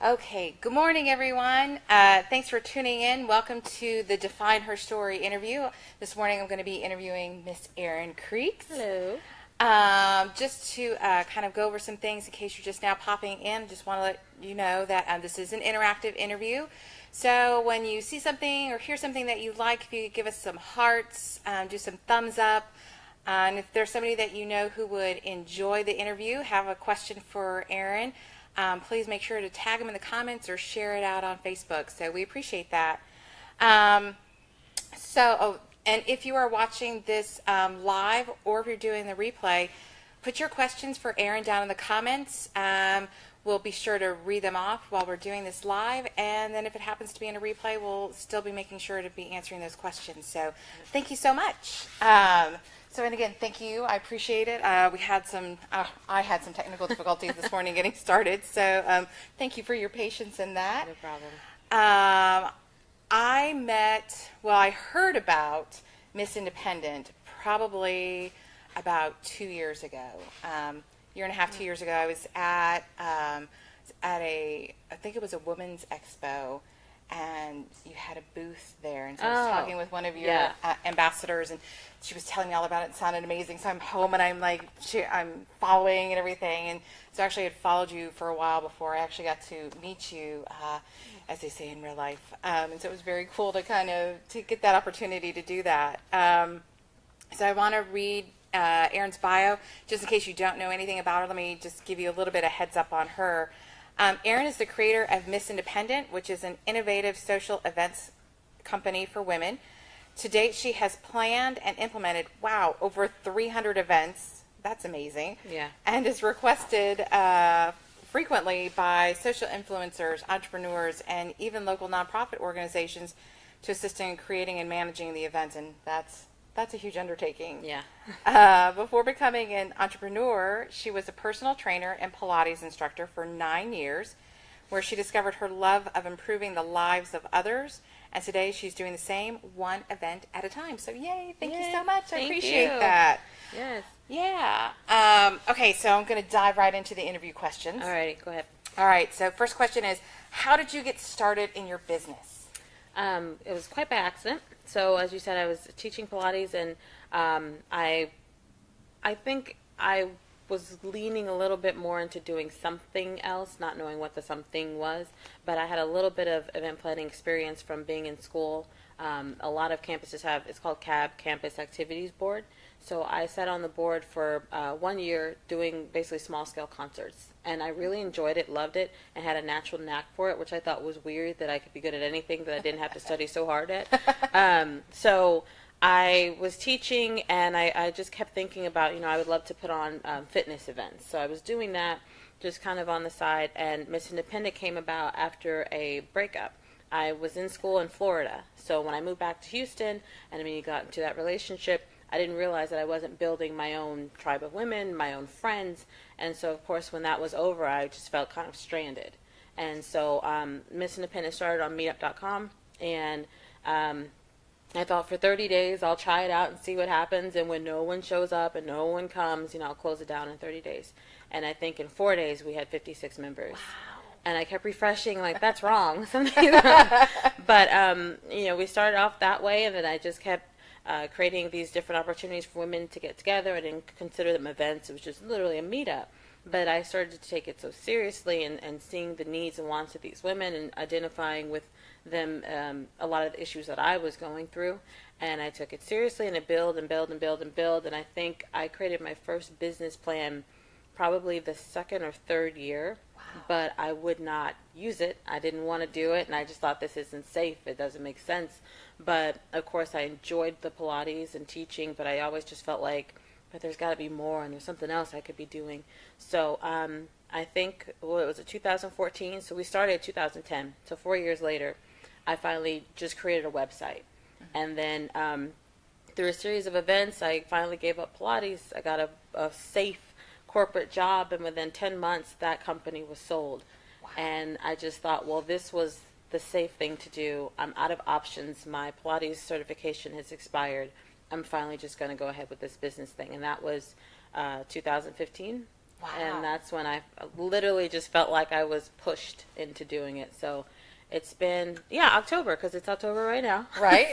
Okay, good morning, everyone. Thanks for tuning in. Welcome to the Define Her Story interview. This morning I'm going to be interviewing Miss Erin Creeks. Hello. Just to kind of go over some things in case you're just now popping in, just want to let you know that this is an interactive interview. So when you see something or hear something that you like, if you could give us some hearts, do some thumbs up. And if there's somebody that you know who would enjoy the interview, have a question for Erin, please make sure to tag them in the comments or share it out on Facebook. So we appreciate that. And if you are watching this live or if you're doing the replay, put your questions for Erin down in the comments. We'll be sure to read them off while we're doing this live. And then if it happens to be in a replay, we'll still be making sure to be answering those questions. So thank you so much. And again, thank you. I appreciate it. I had some technical difficulties this morning getting started. So thank you for your patience in that. No problem. I heard about MsIndependent probably about 2 years ago. Year and a half, 2 years ago, I was at I think it was a women's expo, and you had a booth there, and so I was talking with one of your ambassadors, and she was telling me all about it. It sounded amazing. So I'm home, and I'm following and everything, and so actually I had followed you for a while before I actually got to meet you, as they say in real life, and so it was very cool to to get that opportunity to do that. So I want to read Erin's bio, just in case you don't know anything about her. Let me just give you a little bit of heads up on her. Erin is the creator of MsIndependent, which is an innovative social events company for women. To date, she has planned and implemented, over 300 events. That's amazing. Yeah. And is requested frequently by social influencers, entrepreneurs, and even local nonprofit organizations to assist in creating and managing the events. And that's a huge undertaking. Yeah. Before becoming an entrepreneur, she was a personal trainer and Pilates instructor for 9 years, where she discovered her love of improving the lives of others. And today she's doing the same, one event at a time. So yay, thank you so much. I appreciate that. Yes. Yeah. Okay, so I'm going to dive right into the interview questions. All right, go ahead. All right, so first question is, how did you get started in your business? It was quite by accident. So as you said, I was teaching Pilates, and I think I was leaning a little bit more into doing something else, not knowing what the something was. But I had a little bit of event planning experience from being in school. A lot of campuses have, it's called CAB, Campus Activities Board. So I sat on the board for 1 year doing basically small-scale concerts. And I really enjoyed it, loved it, and had a natural knack for it, which I thought was weird that I could be good at anything that I didn't have to study so hard at. So I was teaching, and I just kept thinking about, I would love to put on fitness events. So I was doing that just kind of on the side, and MsIndependent came about after a breakup. I was in school in Florida. So when I moved back to Houston, and you got into that relationship, I didn't realize that I wasn't building my own tribe of women, my own friends. And so, of course, when that was over, I just felt kind of stranded. And so MsIndependent started on meetup.com, and I thought for 30 days I'll try it out and see what happens. And when no one shows up and no one comes, I'll close it down in 30 days. And I think in 4 days we had 56 members. Wow. And I kept refreshing, like, that's wrong. But, we started off that way, and then I just kept creating these different opportunities for women to get together. I didn't consider them events. It was just literally a meetup. But I started to take it so seriously, and seeing the needs and wants of these women and identifying with them a lot of the issues that I was going through. And I took it seriously, and I build and build and build and build. And I think I created my first business plan probably the second or third year. Wow. But I would not use it. I didn't want to do it, and I just thought this isn't safe. It doesn't make sense. But, of course, I enjoyed the Pilates and teaching, but I always just felt like, but there's got to be more, and there's something else I could be doing. So I think, it was 2014, so we started in 2010. So 4 years later, I finally just created a website. Mm-hmm. And then through a series of events, I finally gave up Pilates. I got a safe corporate job, and within 10 months, that company was sold. Wow. And I just thought, well, this was the safe thing to do. I'm out of options. My Pilates certification has expired. I'm finally just going to go ahead with this business thing. And that was 2015. Wow. And that's when I literally just felt like I was pushed into doing it. So it's been, October, because it's October right now. Right.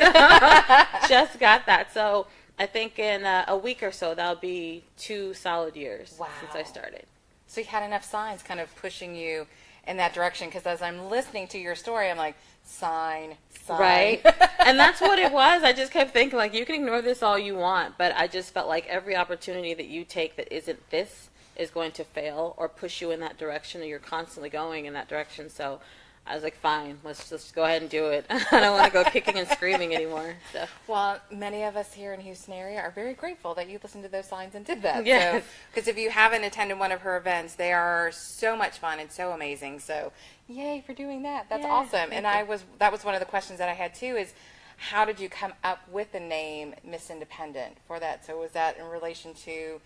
Just got that. So I think in a week or so, that'll be 2 solid years since I started. So you had enough signs kind of pushing you in that direction, because as I'm listening to your story, I'm like, sign. Right. And that's what it was. I just kept thinking, like, you can ignore this all you want, but I just felt like every opportunity that you take that isn't this is going to fail or push you in that direction, or you're constantly going in that direction. So I was like, fine, let's just go ahead and do it. I don't want to go kicking and screaming anymore. So. Well, many of us here in Houston area are very grateful that you listened to those signs and did that. Yes. Because if you haven't attended one of her events, they are so much fun and so amazing. So yay for doing that. That's awesome. And that was one of the questions that I had too, is how did you come up with the name MsIndependent for that? So was that in relation to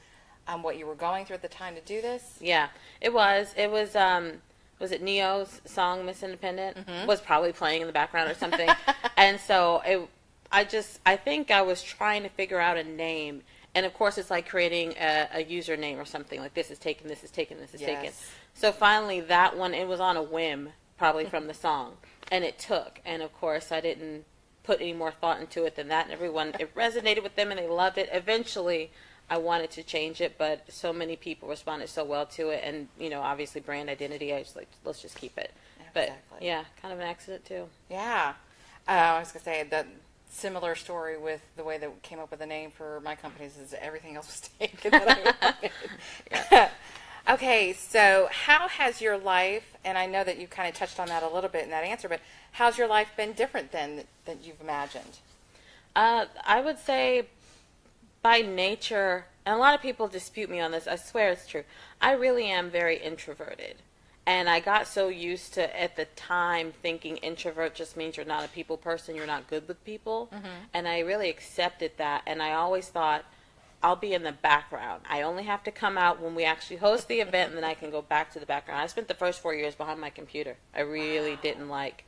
what you were going through at the time to do this? Yeah, it was. It was it Neo's song MsIndependent? Mm-hmm. Was probably playing in the background or something. And so I think I was trying to figure out a name. And of course, it's like creating a username or something, like this is taken, this is taken, this is taken. So finally that one, it was on a whim, probably from the song, and it took. And of course, I didn't put any more thought into it than that. And everyone, it resonated with them and they loved it. Eventually, I wanted to change it, but so many people responded so well to it. And, obviously brand identity, I was like, let's just keep it. Exactly. But yeah, kind of an accident too. Yeah. I was going to say that similar story with the way that we came up with the name for my companies is everything else was taken that I wanted. Yeah. Okay, so how has your life, and I know that you kind of touched on that a little bit in that answer, but how's your life been different than you've imagined? I would say by nature, and a lot of people dispute me on this, I swear it's true, I really am very introverted. And I got so used to, at the time, thinking introvert just means you're not a people person, you're not good with people. Mm-hmm. And I really accepted that. And I always thought, I'll be in the background. I only have to come out when we actually host the event, and then I can go back to the background. I spent the first 4 years behind my computer. I really didn't like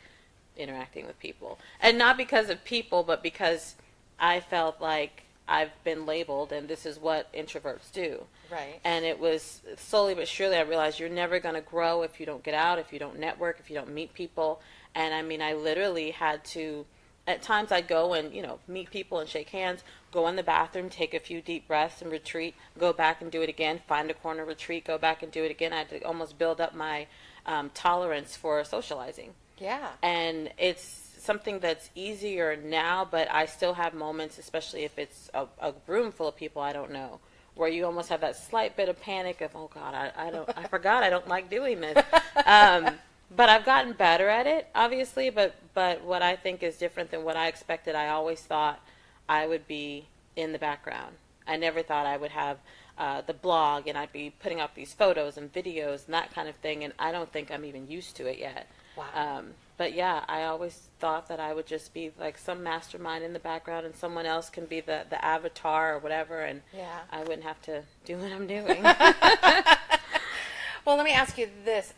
interacting with people. And not because of people, but because I felt like I've been labeled, and this is what introverts do. Right. And it was slowly but surely I realized you're never going to grow if you don't get out, if you don't network, if you don't meet people. And I mean, I literally had to, at times I'd go and, meet people and shake hands, go in the bathroom, take a few deep breaths and retreat, go back and do it again, find a corner, retreat, go back and do it again. I had to almost build up my tolerance for socializing. Yeah. And it's something that's easier now, but I still have moments, especially if it's a room full of people I don't know, where you almost have that slight bit of panic of, oh God, I forgot I don't like doing this. But I've gotten better at it, obviously, but what I think is different than what I expected, I always thought I would be in the background. I never thought I would have the blog and I'd be putting up these photos and videos and that kind of thing, and I don't think I'm even used to it yet. Wow. But yeah, I always thought that I would just be like some mastermind in the background and someone else can be the avatar or whatever, and I wouldn't have to do what I'm doing. Well, let me ask you this.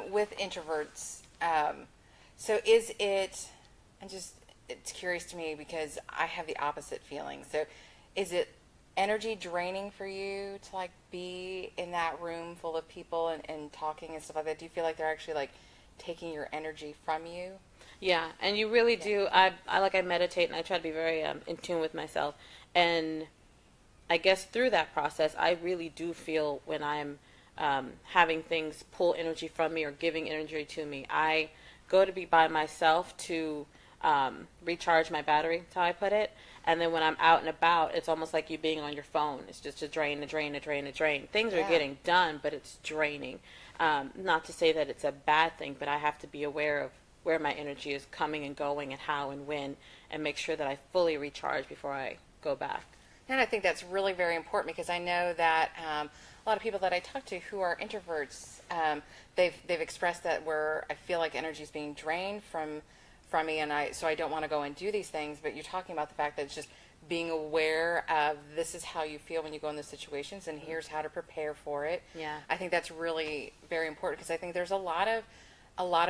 With introverts, so is it, and it's curious to me because I have the opposite feeling. So is it energy draining for you to like be in that room full of people and talking and stuff like that? Do you feel like they're actually like taking your energy from you? Yeah, and you really do. I meditate and I try to be very in tune with myself. And I guess through that process, I really do feel when I'm having things pull energy from me or giving energy to me. I go to be by myself to recharge my battery, that's how I put it. And then when I'm out and about, it's almost like you being on your phone. It's just a drain. Things are getting done, but it's draining. Not to say that it's a bad thing, but I have to be aware of where my energy is coming and going and how and when, and make sure that I fully recharge before I go back. And I think that's really very important because I know that a lot of people that I talk to who are introverts, they've expressed that where I feel like energy is being drained from me, and so I don't want to go and do these things. But you're talking about the fact that it's just being aware of this is how you feel when you go in those situations, and here's how to prepare for it. Yeah, I think that's really very important because I think there's a lot of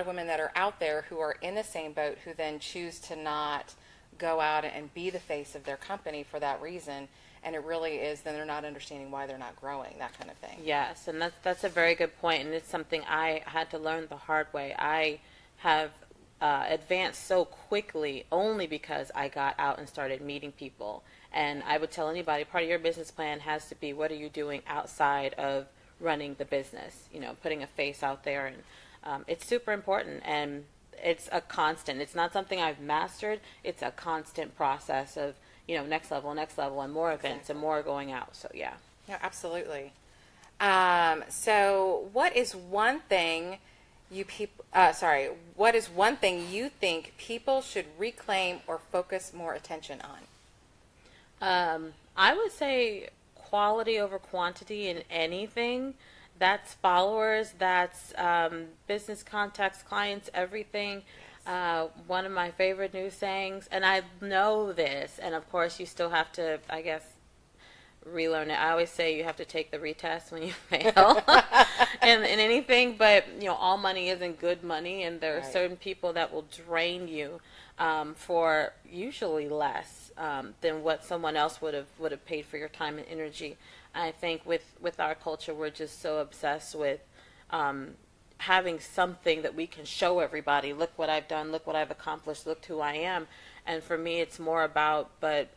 women that are out there who are in the same boat who then choose to not go out and be the face of their company for that reason. and it really is, then they're not understanding why they're not growing, that kind of thing. Yes, and that's a very good point, and it's something I had to learn the hard way. I have advanced so quickly only because I got out and started meeting people. And I would tell anybody, part of your business plan has to be, what are you doing outside of running the business? You know, putting a face out there, and it's super important. And it's a constant. It's not something I've mastered. It's a constant process of, you know, next level, and more events and more going out. So yeah. Yeah, absolutely. So what is one thing what is one thing you think people should reclaim or focus more attention on? I would say quality over quantity in anything. That's followers, that's business contacts, clients, everything. One of my favorite new sayings, and I know this, and of course you still have to, I guess, relearn it. I always say you have to take the retest when you fail in anything, but you know, all money isn't good money, and there are certain people that will drain you for usually less than what someone else would have paid for your time and energy. I think with our culture, we're just so obsessed with having something that we can show everybody. Look what I've done. Look what I've accomplished. Look who I am. And for me, it's more about, but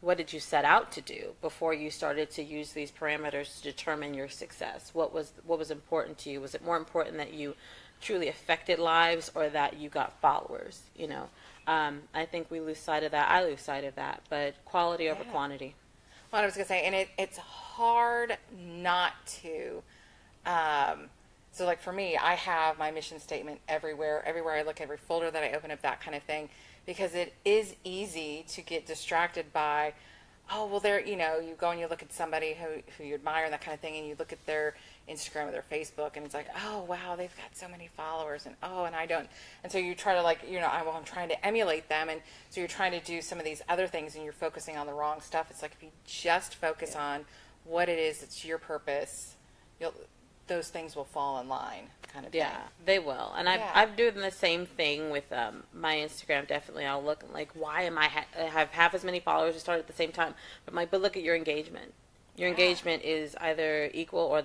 what did you set out to do before you started to use these parameters to determine your success? What was important to you? Was it more important that you truly affected lives, or that you got followers? You know, I think we lose sight of that. I lose sight of that. But quality over quantity. Well, I was going to say, and it's hard not to. So like for me, I have my mission statement everywhere I look, every folder that I open up, that kind of thing, because it is easy to get distracted by, oh, well, there, you know, you go and you look at somebody who you admire and that kind of thing, and you look at their Instagram or their Facebook, and it's like, oh, wow, they've got so many followers, and oh, and I don't. And so you try to, like, you know, I'm trying to emulate them, and so you're trying to do some of these other things, and you're focusing on the wrong stuff. It's like, if you just focus on what it is that's your purpose, those things will fall in line, kind of thing. Yeah, they will. And I've doing the same thing with my Instagram. Definitely, I'll look like, why am I have half as many followers to start at the same time? But look at your engagement. Your engagement is either equal or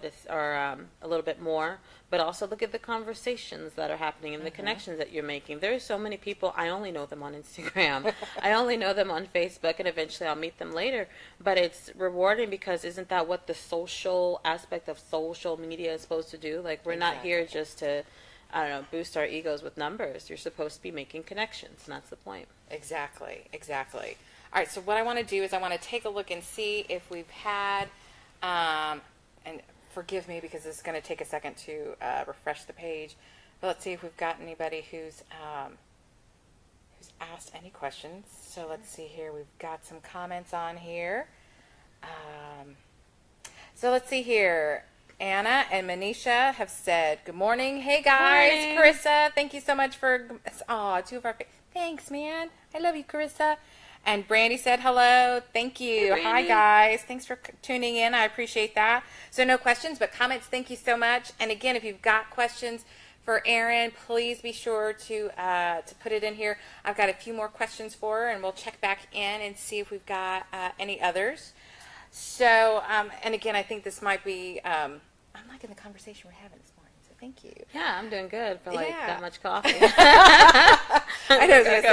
a little bit more. But also look at the conversations that are happening and the connections that you're making. There are so many people, I only know them on Instagram. I only know them on Facebook, and eventually I'll meet them later. But it's rewarding, because isn't that what the social aspect of social media is supposed to do? Like, we're not here just to, I don't know, boost our egos with numbers. You're supposed to be making connections, and that's the point. Exactly. All right, so what I want to do is I want to take a look and see if we've had, and forgive me because this is going to take a second to refresh the page, but let's see if we've got anybody who's asked any questions. So let's see here. We've got some comments on here. So let's see here. Anna and Manisha have said, good morning. Hey, guys. Morning. Carissa, thank you so much for, two of our, thanks, man. I love you, Carissa. And Brandy said hello. Thank you. Hey, hi, guys. Thanks for tuning in. I appreciate that. So no questions, but comments. Thank you so much. And again, if you've got questions for Erin, please be sure to put it in here. I've got a few more questions for her, and we'll check back in and see if we've got any others. So, and again, I think this might be, I'm liking the conversation we're having this morning. So thank you. Yeah, I'm doing good for that much coffee. I know, I was going to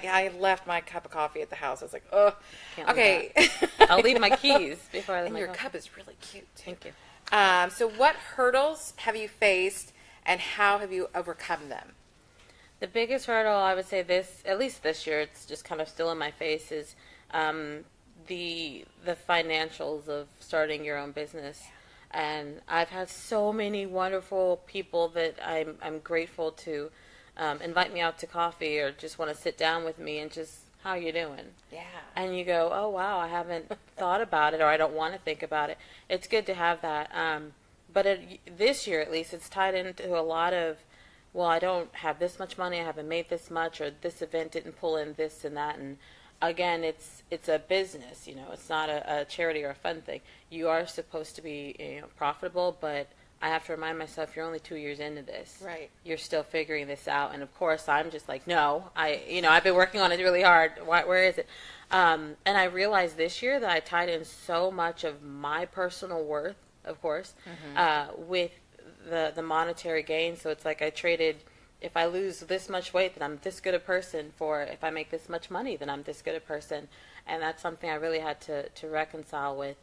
say, I left my cup of coffee at the house. I was like, oh, okay. I'll leave my keys before I leave and my your coffee. cup is really cute, too. Thank you. So what hurdles have you faced, and how have you overcome them? The biggest hurdle, I would say at least this year, it's just kind of still in my face, is the financials of starting your own business. And I've had so many wonderful people that I'm grateful to invite me out to coffee, or just want to sit down with me and just, how you doing? Yeah. And you go, oh, wow, I haven't thought about it, or I don't want to think about it. It's good to have that. But this year, at least, it's tied into a lot of, well, I don't have this much money, I haven't made this much, or this event didn't pull in this and that. And again, it's a business, it's not a charity or a fun thing. You are supposed to be profitable, but I have to remind myself, you're only 2 years into this. Right. You're still figuring this out. And of course, I'm just like, no, I've been working on it really hard. Where is it? And I realized this year that I tied in so much of my personal worth, of course, with the monetary gain. So it's like I traded, if I lose this much weight, then I'm this good a person, for if I make this much money, then I'm this good a person. And that's something I really had to reconcile with.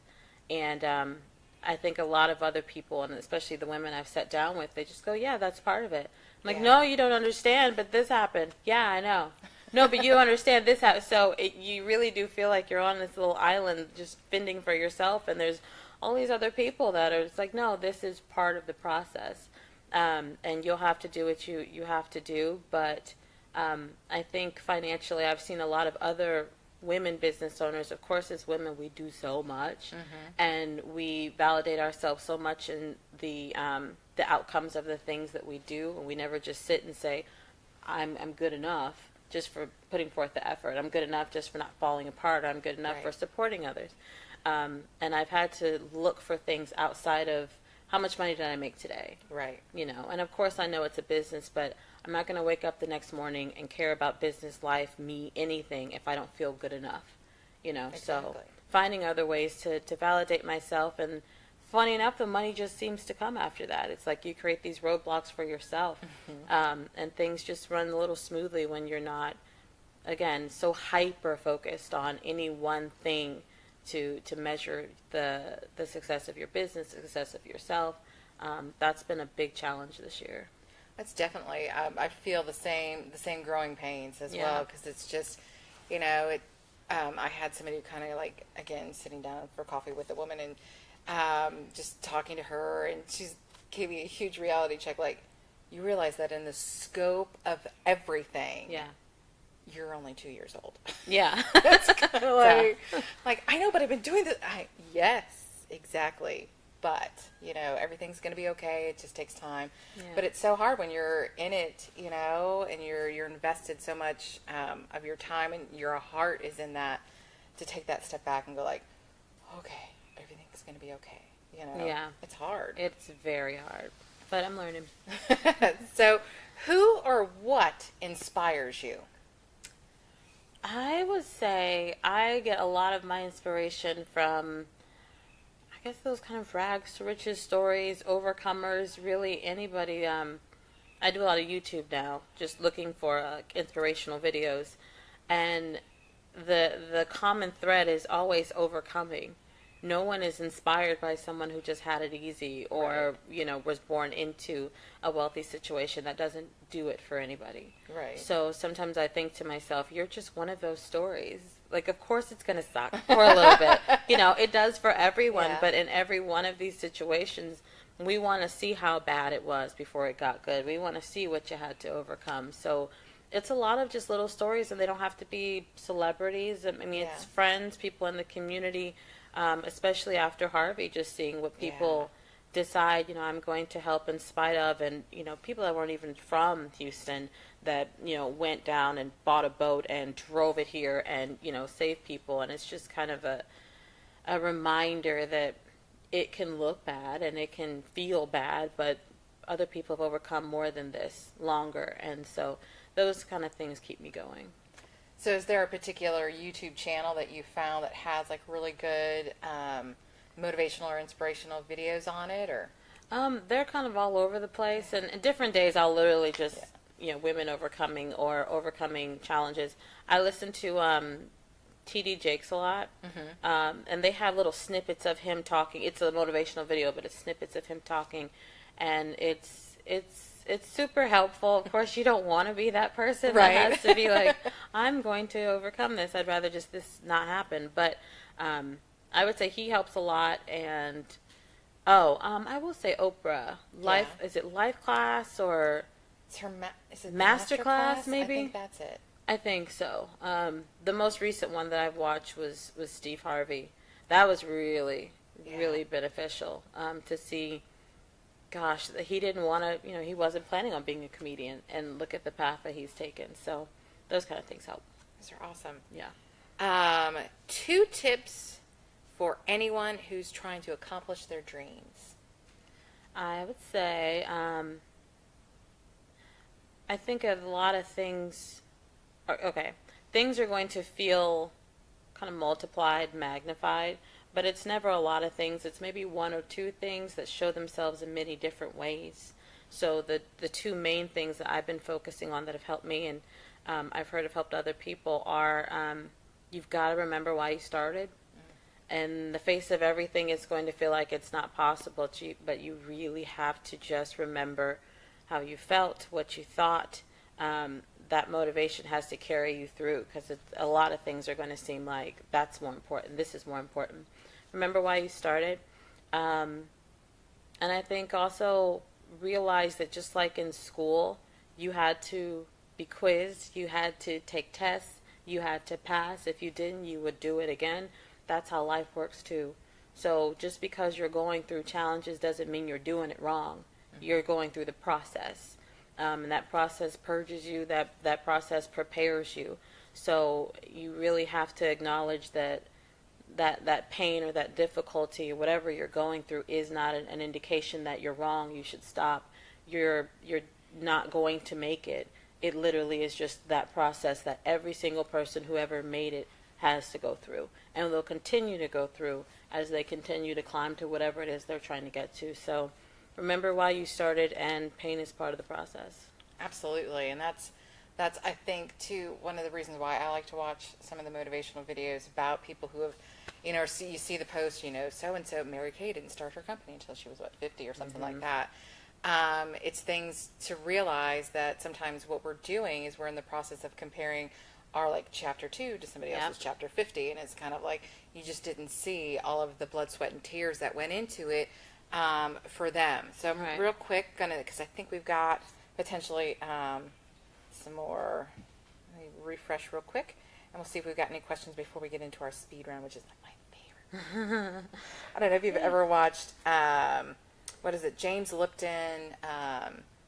And I think a lot of other people, and especially the women I've sat down with, they just go, yeah, that's part of it. I'm like, no, you don't understand, but this happened. Yeah, I know. No, but you understand this happened. So you really do feel like you're on this little island just fending for yourself, and there's all these other people that are just like, no, this is part of the process. And you'll have to do what you have to do. But I think financially, I've seen a lot of other women business owners. Of course, as women, we do so much, and we validate ourselves so much in the outcomes of the things that we do, and we never just sit and say, I'm good enough just for putting forth the effort. I'm good enough just for not falling apart. I'm good enough for supporting others. And I've had to look for things outside of how much money did I make today? Right. And of course I know it's a business, but I'm not going to wake up the next morning and care about business, life, me, anything if I don't feel good enough. Exactly. So finding other ways to validate myself, and funny enough, the money just seems to come after that. It's like you create these roadblocks for yourself, and things just run a little smoothly when you're not, again, so hyper focused on any one thing to measure the success of your business, the success of yourself. That's been a big challenge this year. That's definitely, I feel the same growing pains as well, because it's just, I had somebody kind of like, again, sitting down for coffee with a woman and just talking to her, and she's gave me a huge reality check, like, you realize that in the scope of everything, you're only 2 years old. Yeah. That's kind of like, I know, but I've been doing this. Yes, exactly. But, everything's going to be okay. It just takes time. Yeah. But it's so hard when you're in it, and you're invested so much of your time, and your heart is in that, to take that step back and go like, okay, everything's going to be okay. Yeah. It's hard. It's very hard. But I'm learning. So, who or what inspires you? I would say I get a lot of my inspiration from, I guess, those kind of rags to riches stories, overcomers, really anybody. I do a lot of YouTube now, just looking for inspirational videos, and the common thread is always overcoming. No one is inspired by someone who just had it easy, or was born into a wealthy situation. That doesn't do it for anybody. Right. So sometimes I think to myself, you're just one of those stories. Like, of course it's going to suck for a little bit. It does for everyone, but in every one of these situations, we want to see how bad it was before it got good. We want to see what you had to overcome. So it's a lot of just little stories, and they don't have to be celebrities. I mean, it's friends, people in the community. Especially after Harvey, just seeing what people decide, I'm going to help in spite of, and, people that weren't even from Houston that, went down and bought a boat and drove it here and, saved people. And it's just kind of a reminder that it can look bad and it can feel bad, but other people have overcome more than this, longer. And so those kind of things keep me going. So is there a particular YouTube channel that you found that has like really good motivational or inspirational videos on it, or? They're kind of all over the place, and different days I'll literally just, women overcoming or overcoming challenges. I listen to TD Jakes a lot, and they have little snippets of him talking. It's a motivational video, but it's snippets of him talking, and it's super helpful. Of course, you don't want to be that person that has to be like, I'm going to overcome this. I'd rather just this not happen. But I would say he helps a lot. And, I will say Oprah. Is it Life Class, or it's her is it Master Class, maybe? I think that's it. I think so. The most recent one that I've watched was Steve Harvey. That was really, really beneficial to see. Gosh, he didn't want to, he wasn't planning on being a comedian, and look at the path that he's taken. So those kind of things help. Those are awesome. Yeah. 2 tips for anyone who's trying to accomplish their dreams. I would say I think a lot of things. Okay, things are going to feel kind of multiplied, magnified, but it's never a lot of things. It's maybe one or two things that show themselves in many different ways. So the two main things that I've been focusing on that have helped me, and I've heard have helped other people, are you've got to remember why you started. And the face of everything is going to feel like it's not possible to you, but you really have to just remember how you felt, what you thought. That motivation has to carry you through, because a lot of things are going to seem like that's more important, this is more important. Remember why you started. And I think also realize that just like in school, you had to be quizzed, you had to take tests, you had to pass. If you didn't, you would do it again. That's how life works too. So just because you're going through challenges doesn't mean you're doing it wrong. You're going through the process. And that process purges you, that process prepares you. So you really have to acknowledge that pain or that difficulty or whatever you're going through is not an indication that you're wrong, you should stop, you're not going to make it. It literally is just that process that every single person who ever made it has to go through, and they'll continue to go through as they continue to climb to whatever it is they're trying to get to. So remember why you started, and pain is part of the process. Absolutely, and that's I think too one of the reasons why I like to watch some of the motivational videos about people who have, you see the post, so and so Mary Kay didn't start her company until she was 50 or something like that. It's things to realize that sometimes what we're doing is we're in the process of comparing our chapter 2 to somebody else's chapter 50, and it's kind of like you just didn't see all of the blood, sweat, and tears that went into it for them. So I'm real quick because I think we've got potentially some more. Let me refresh real quick, and we'll see if we've got any questions before we get into our speed round, which is my favorite. I don't know if you've ever watched what is it, James Lipton,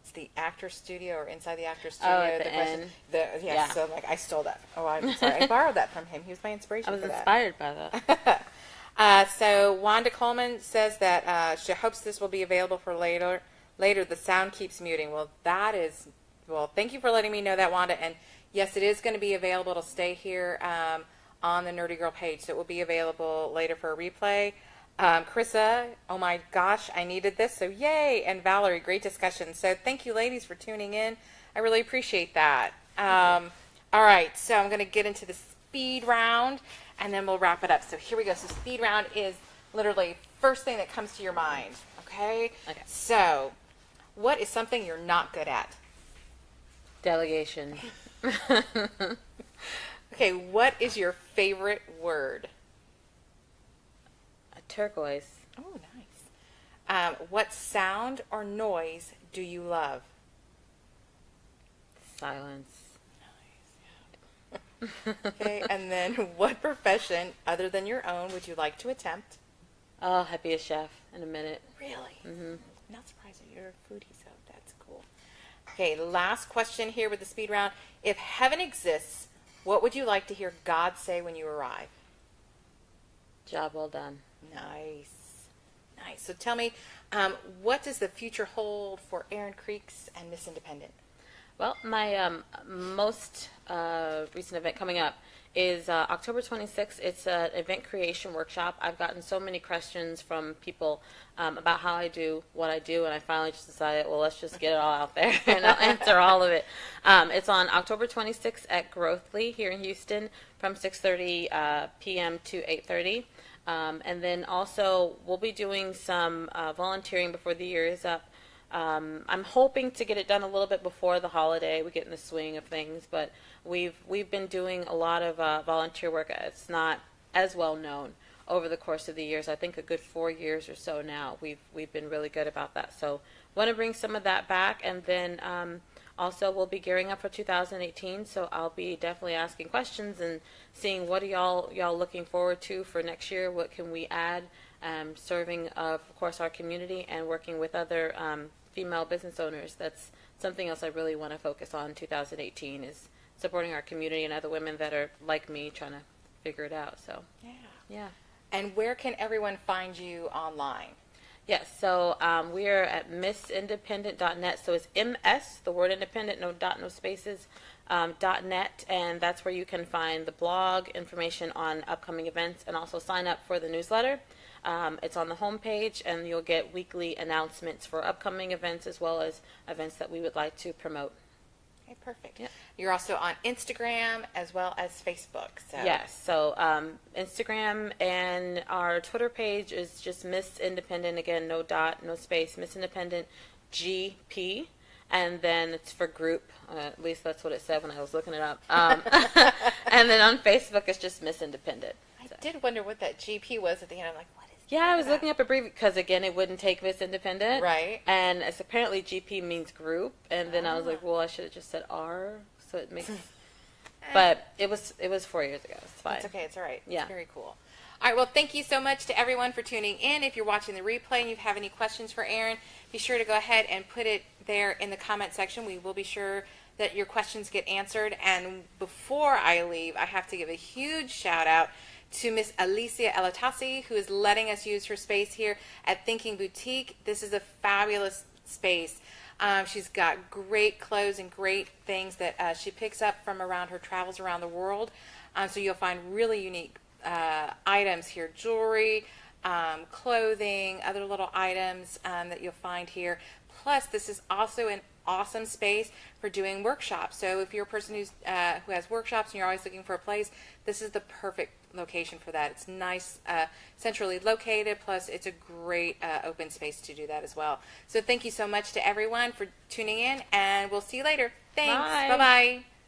it's the Actor Studio or Inside the Actor Studio. Oh, at the end. Yeah. So I stole that. Oh, I'm sorry. I borrowed that from him. He was my inspiration. I was for inspired by that. So Wanda Coleman says that she hopes this will be available for later. The sound keeps muting. Well, thank you for letting me know that, Wanda. And yes, it is going to be available. It'll stay here on the Nerdy Girl page, so it will be available later for a replay. Carissa, oh my gosh, I needed this, so yay. And Valerie, great discussion. So thank you, ladies, for tuning in. I really appreciate that. All right, so I'm going to get into the speed round, and then we'll wrap it up. So here we go. So speed round is literally first thing that comes to your mind, okay? Okay. So what is something you're not good at? Delegation. Okay, what is your favorite word? Turquoise. Oh, nice. What sound or noise do you love? Silence. Nice. Okay, and then what profession other than your own would you like to attempt? Oh, I'll be a chef in a minute. Really? Mm-hmm. Not surprised that you're a foodie, so that's cool. Okay, last question here with the speed round. If heaven exists, what would you like to hear God say when you arrive? Job well done. Nice. So tell me, what does the future hold for Erin Creeks and MsIndependent? Well, my most recent event coming up is October 26th. It's an event creation workshop. I've gotten so many questions from people about how I do what I do, and I finally just decided, well, let's just get it all out there, and I'll answer all of it. It's on October 26th at Growthly here in Houston from 6:30 p.m. to 8:30. And then also we'll be doing some volunteering before the year is up. I'm hoping to get it done a little bit before the holiday. We get in the swing of things, but we've been doing a lot of volunteer work. It's not as well known over the course of the years. I think a good 4 years or so now. We've been really good about that. So want to bring some of that back, and then also we'll be gearing up for 2018. So I'll be definitely asking questions and seeing what are y'all looking forward to for next year. What can we add? Serving of course our community and working with other female business owners. That's something else I really want to focus on 2018 is supporting our community and other women that are like me trying to figure it out. So yeah. And where can everyone find you online? Yes, so we are at MsIndependent.net. So it's MS, the word independent, no dot, no spaces, .net, and that's where you can find the blog, information on upcoming events, and also sign up for the newsletter. It's on the homepage, and you'll get weekly announcements for upcoming events as well as events that we would like to promote. Okay, perfect. Yep. You're also on Instagram as well as Facebook. So. Yes, so Instagram and our Twitter page is just Miss Independent, again, no dot, no space, Miss Independent GP, and then it's for group, at least that's what it said when I was looking it up. And then on Facebook, it's just Miss Independent. I did wonder what that GP was at the end. I'm like, what is Yeah, that I was looking up because again, it wouldn't take Miss Independent. Right. And it's apparently GP means group, and then I was like, well, I should have just said R, so it makes. But it was 4 years ago. It's fine. It's okay. It's all right. Yeah. It's very cool. All right. Well, thank you so much to everyone for tuning in. If you're watching the replay and you have any questions for Erin, be sure to go ahead and put it there in the comment section. We will be sure that your questions get answered. And before I leave, I have to give a huge shout out to Miss Alicia Elatasi, who is letting us use her space here at Thinking Boutique. This is a fabulous space. She's got great clothes and great things that she picks up from around her travels around the world. So you'll find really unique items here, jewelry, clothing, other little items that you'll find here. Plus, this is also an awesome space for doing workshops. So if you're a person who has workshops and you're always looking for a place, this is the perfect location for that. It's nice, centrally located, plus it's a great open space to do that as well. So thank you so much to everyone for tuning in, and we'll see you later. Thanks. Bye. Bye-bye.